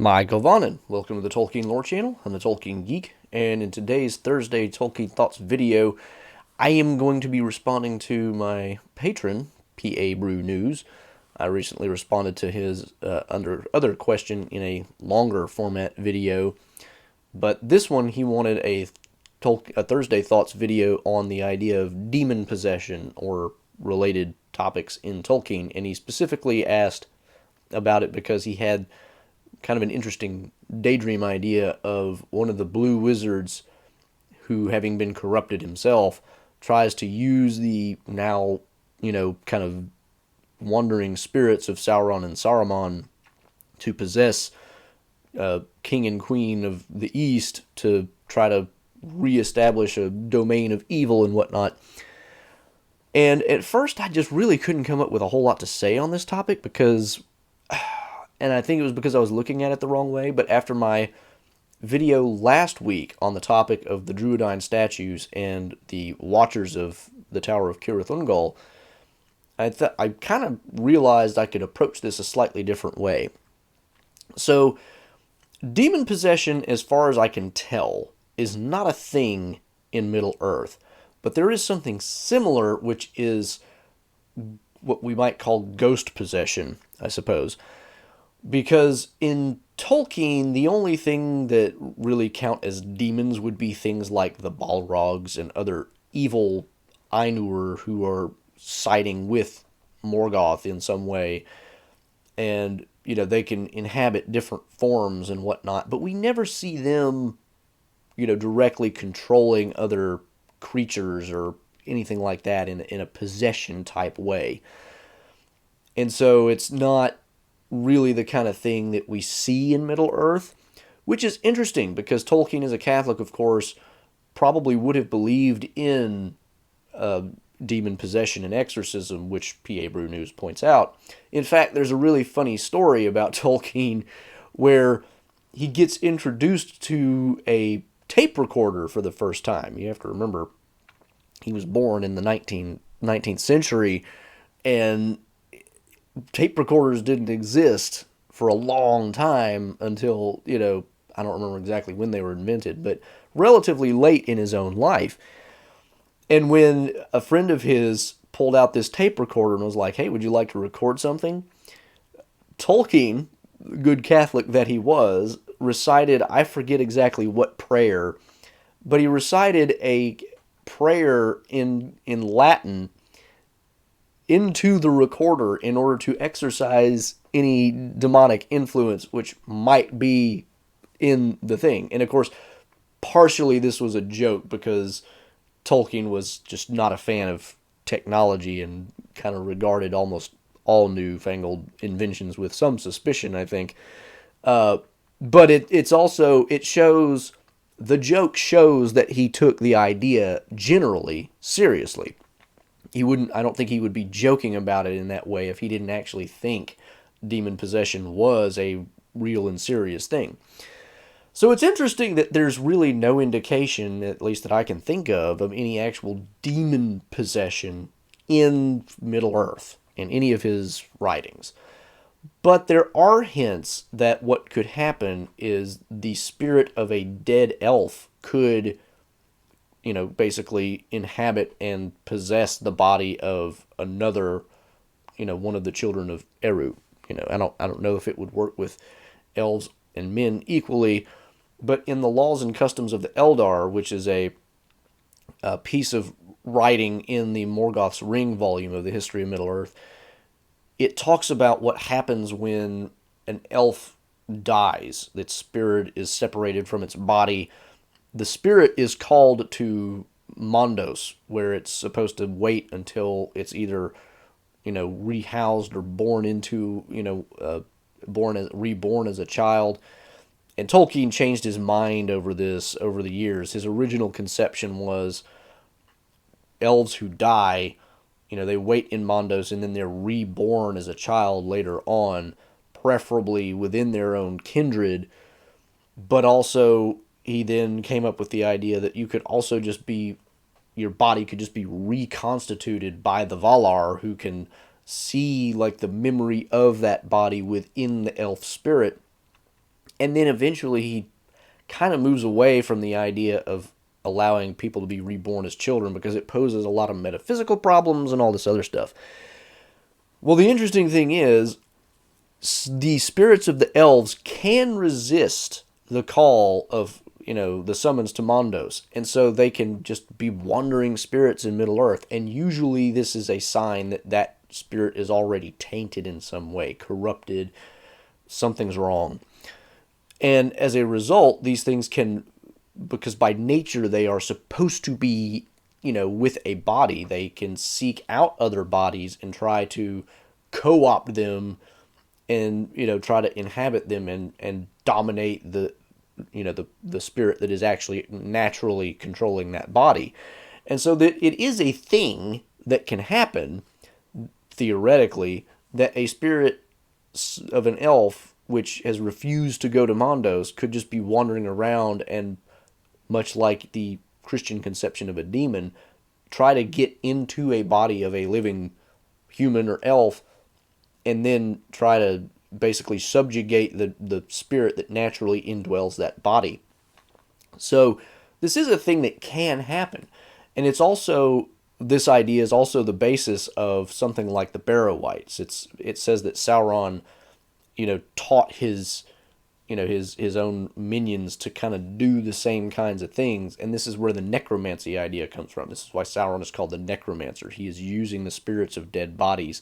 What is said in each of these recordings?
Michael Vonnen. Welcome to the Tolkien Lore Channel. I'm the Tolkien Geek, and in today's Thursday Tolkien Thoughts video, I am going to be responding to my patron, PA Brew News. I recently responded to his under other question in a longer format video, but this one he wanted a Thursday Thoughts video on the idea of demon possession or related topics in Tolkien, and he specifically asked about it because he had kind of an interesting daydream idea of one of the blue wizards who, having been corrupted himself, tries to use the now, kind of wandering spirits of Sauron and Saruman to possess king and queen of the East to try to reestablish a domain of evil and whatnot. And at first, I just really couldn't come up with a whole lot to say on this topic because, and I think it was because I was looking at it the wrong way, but after my video last week on the topic of the Druidine statues and the Watchers of the Tower of Cirith Ungol, I kind of realized I could approach this a slightly different way. So, demon possession, as far as I can tell, is not a thing in Middle-earth, but there is something similar, which is what we might call ghost possession, I suppose. Because in Tolkien, the only thing that really count as demons would be things like the Balrogs and other evil Ainur who are siding with Morgoth in some way. And, they can inhabit different forms and whatnot. But we never see them, directly controlling other creatures or anything like that in a possession type way. And so it's not really the kind of thing that we see in Middle-earth, which is interesting because Tolkien, as a Catholic, of course, probably would have believed in demon possession and exorcism, which P.A. Brew News points out. In fact, there's a really funny story about Tolkien where he gets introduced to a tape recorder for the first time. You have to remember, he was born in the 19th century, and tape recorders didn't exist for a long time until, I don't remember exactly when they were invented, but relatively late in his own life. And when a friend of his pulled out this tape recorder and was like, hey, would you like to record something? Tolkien, good Catholic that he was, recited, I forget exactly what prayer, but he recited a prayer in Latin into the recorder in order to exorcise any demonic influence which might be in the thing. And of course, partially this was a joke because Tolkien was just not a fan of technology and kind of regarded almost all newfangled inventions with some suspicion, I think. But it shows, the joke shows that he took the idea generally seriously. I don't think he would be joking about it in that way if he didn't actually think demon possession was a real and serious thing. So it's interesting that there's really no indication, at least that I can think of any actual demon possession in Middle-earth in any of his writings. But there are hints that what could happen is the spirit of a dead elf could, basically inhabit and possess the body of another, one of the children of Eru. I don't know if it would work with elves and men equally, but in the Laws and Customs of the Eldar, which is a piece of writing in the Morgoth's Ring volume of the History of Middle-earth, it talks about what happens when an elf dies. Its spirit is separated from its body. The spirit is called to Mondos, where it's supposed to wait until it's either, rehoused or born into, reborn as a child. And Tolkien changed his mind over this over the years. His original conception was elves who die, they wait in Mondos and then they're reborn as a child later on, preferably within their own kindred. But also, he then came up with the idea that you could also just be, your body could just be reconstituted by the Valar, who can see like the memory of that body within the elf spirit And then eventually he kind of moves away from the idea of allowing people to be reborn as children because it poses a lot of metaphysical problems and all this other stuff. Well, the interesting thing is the spirits of the elves can resist the call of, the summons to Mondos. And so they can just be wandering spirits in Middle Earth. And usually this is a sign that that spirit is already tainted in some way, corrupted, something's wrong. And as a result, these things can, because by nature they are supposed to be, with a body, they can seek out other bodies and try to co-opt them and, try to inhabit them and dominate the spirit that is actually naturally controlling that body. And so that it is a thing that can happen, theoretically, that a spirit of an elf which has refused to go to Mondos could just be wandering around and, much like the Christian conception of a demon, try to get into a body of a living human or elf and then try to basically subjugate the spirit that naturally indwells that body. So this is a thing that can happen. And it's also, this idea is also the basis of something like the Barrow-wights. It says that Sauron, taught his own minions to kind of do the same kinds of things. And this is where the necromancy idea comes from. This is why Sauron is called the necromancer. He is using the spirits of dead bodies.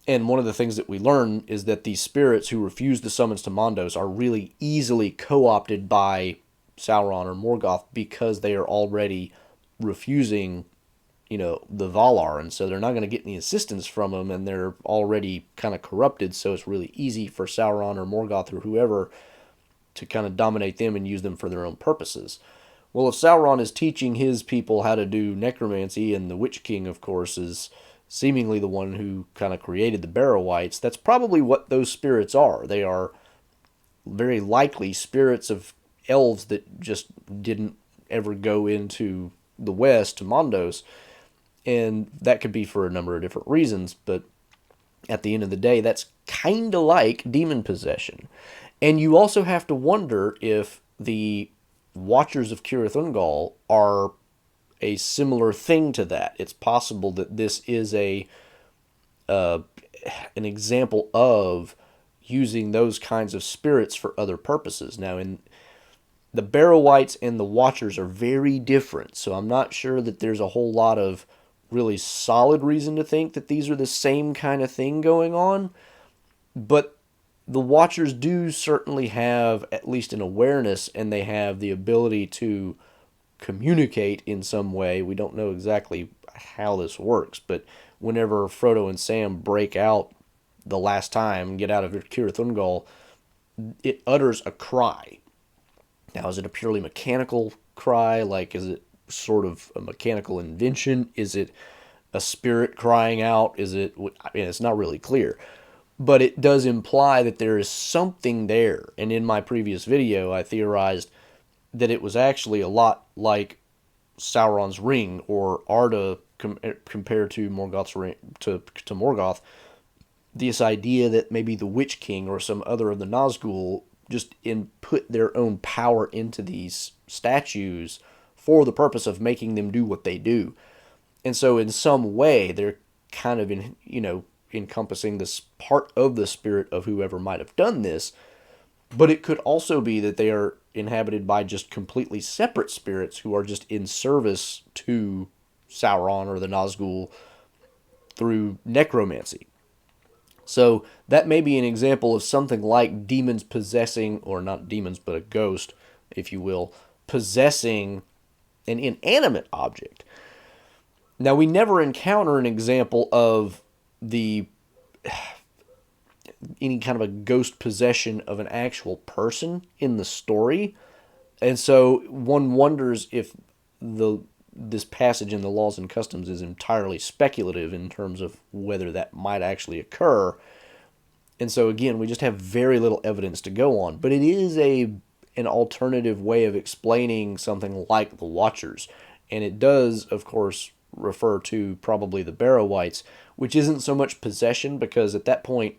And one of the things that we learn is that these spirits who refuse the summons to Mondos are really easily co-opted by Sauron or Morgoth because they are already refusing, the Valar. And so they're not going to get any assistance from them, and they're already kind of corrupted. So it's really easy for Sauron or Morgoth or whoever to kind of dominate them and use them for their own purposes. Well, if Sauron is teaching his people how to do necromancy, and the Witch King, of course, is seemingly the one who kind of created the Barrow-wights, that's probably what those spirits are. They are very likely spirits of elves that just didn't ever go into the West to Mondos. And that could be for a number of different reasons, but at the end of the day, that's kind of like demon possession. And you also have to wonder if the Watchers of Cirith Ungol are a similar thing to that. It's possible that this is an example of using those kinds of spirits for other purposes. Now, in the Barrow-wights and the Watchers are very different, so I'm not sure that there's a whole lot of really solid reason to think that these are the same kind of thing going on. But the Watchers do certainly have at least an awareness, and they have the ability to communicate in some way. We don't know exactly how this works, but whenever Frodo and Sam break out the last time and get out of Cirith Ungol, it utters a cry. Now, is it a purely mechanical cry? Like, is it sort of a mechanical invention? Is it a spirit crying out? Is it, it's not really clear. But it does imply that there is something there. And in my previous video, I theorized that it was actually a lot like Sauron's ring, or Arda compared to Morgoth's ring, to Morgoth. This idea that maybe the Witch King or some other of the Nazgul just input their own power into these statues for the purpose of making them do what they do. And so in some way, they're kind of encompassing this part of the spirit of whoever might have done this. But it could also be that they are inhabited by just completely separate spirits who are just in service to Sauron or the Nazgul through necromancy. So that may be an example of something like demons possessing, or not demons, but a ghost, if you will, possessing an inanimate object. Now, we never encounter an example of any kind of a ghost possession of an actual person in the story. And so one wonders if this passage in the Laws and Customs is entirely speculative in terms of whether that might actually occur. And so again, we just have very little evidence to go on. But it is an alternative way of explaining something like the Watchers. And it does, of course, refer to probably the Barrow-wights, which isn't so much possession, because at that point,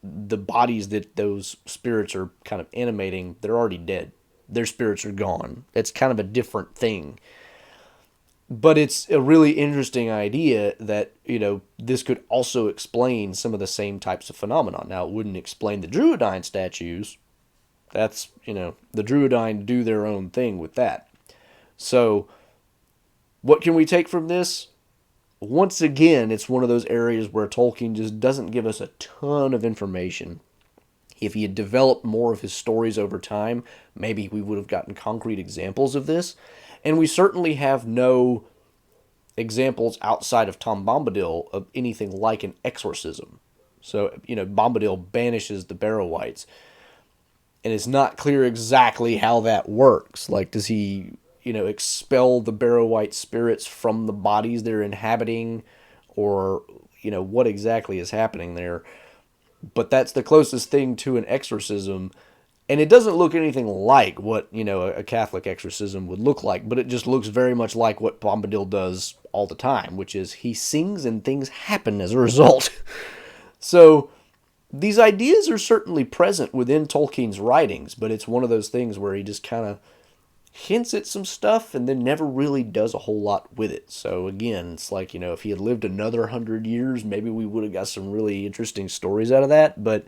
the bodies that those spirits are kind of animating, they're already dead. Their spirits are gone. It's kind of a different thing. But it's a really interesting idea that, this could also explain some of the same types of phenomena. Now, it wouldn't explain the Druidine statues. That's, the Druidine do their own thing with that. So, what can we take from this? Once again, it's one of those areas where Tolkien just doesn't give us a ton of information. If he had developed more of his stories over time, maybe we would have gotten concrete examples of this. And we certainly have no examples outside of Tom Bombadil of anything like an exorcism. So, Bombadil banishes the Barrow-wights. And it's not clear exactly how that works. Like, does he, expel the Barrow-wight spirits from the bodies they're inhabiting? Or, what exactly is happening there? But that's the closest thing to an exorcism. And it doesn't look anything like what, a Catholic exorcism would look like, but it just looks very much like what Bombadil does all the time, which is he sings and things happen as a result. So these ideas are certainly present within Tolkien's writings, but it's one of those things where he just kind of hints at some stuff and then never really does a whole lot with it. So again, it's like, if he had lived another 100 years, maybe we would have got some really interesting stories out of that, but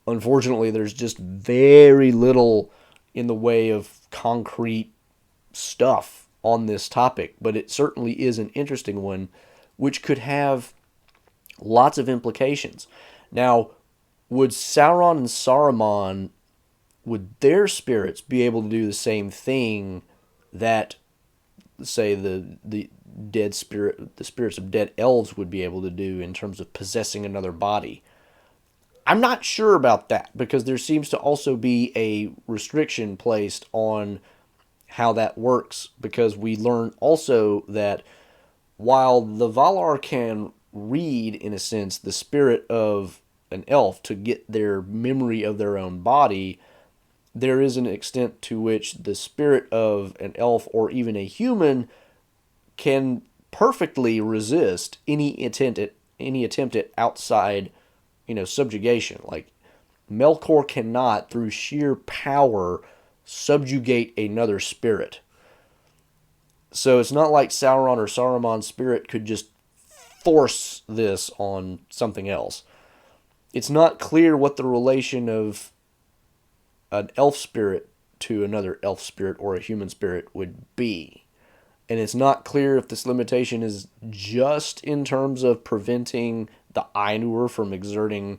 unfortunately, there's just very little in the way of concrete stuff on this topic, but it certainly is an interesting one, which could have lots of implications. Now, would Sauron and Saruman, would their spirits be able to do the same thing that, say, the spirits of dead elves would be able to do in terms of possessing another body? I'm not sure about that, because there seems to also be a restriction placed on how that works, because we learn also that while the Valar can read, in a sense, the spirit of an elf to get their memory of their own body, there is an extent to which the spirit of an elf or even a human can perfectly resist any attempt at outside subjugation. Like, Melkor cannot, through sheer power, subjugate another spirit. So it's not like Sauron or Saruman's spirit could just force this on something else. It's not clear what the relation of an elf spirit to another elf spirit or a human spirit would be. And it's not clear if this limitation is just in terms of preventing the Ainur from exerting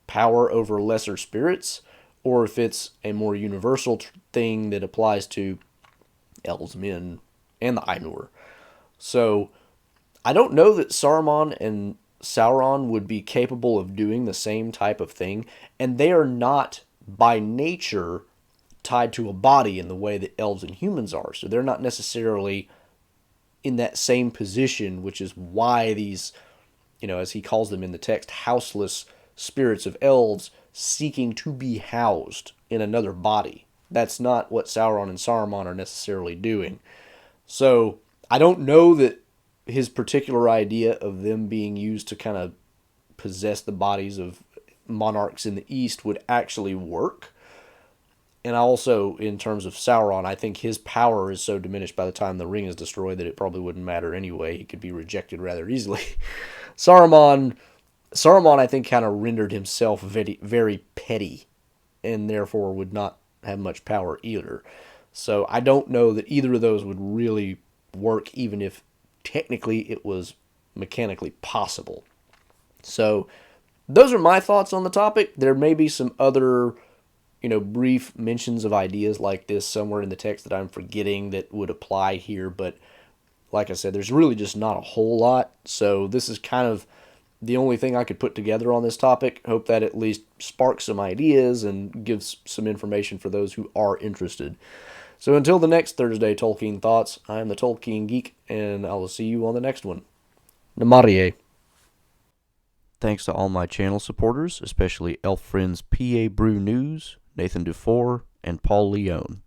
power over lesser spirits, or if it's a more universal thing that applies to elves, men, and the Ainur. So I don't know that Saruman and Sauron would be capable of doing the same type of thing, and they are not by nature tied to a body in the way that elves and humans are. So they're not necessarily in that same position, which is why these, as he calls them in the text, houseless spirits of elves seeking to be housed in another body. That's not what Sauron and Saruman are necessarily doing. So I don't know that his particular idea of them being used to kind of possess the bodies of monarchs in the East would actually work. And also, in terms of Sauron, I think his power is so diminished by the time the ring is destroyed that it probably wouldn't matter anyway. He could be rejected rather easily. Saruman, I think, kind of rendered himself very, very petty, and therefore would not have much power either. So I don't know that either of those would really work, even if technically it was mechanically possible. So those are my thoughts on the topic. There may be some other brief mentions of ideas like this somewhere in the text that I'm forgetting that would apply here, but like I said, there's really just not a whole lot, so this is kind of the only thing I could put together on this topic. Hope that at least sparks some ideas and gives some information for those who are interested. So until the next Thursday Tolkien Thoughts, I am the Tolkien Geek, and I will see you on the next one. Namarie. Thanks to all my channel supporters, especially Elf Friends PA Brew News, Nathan Dufour, and Paul Leone.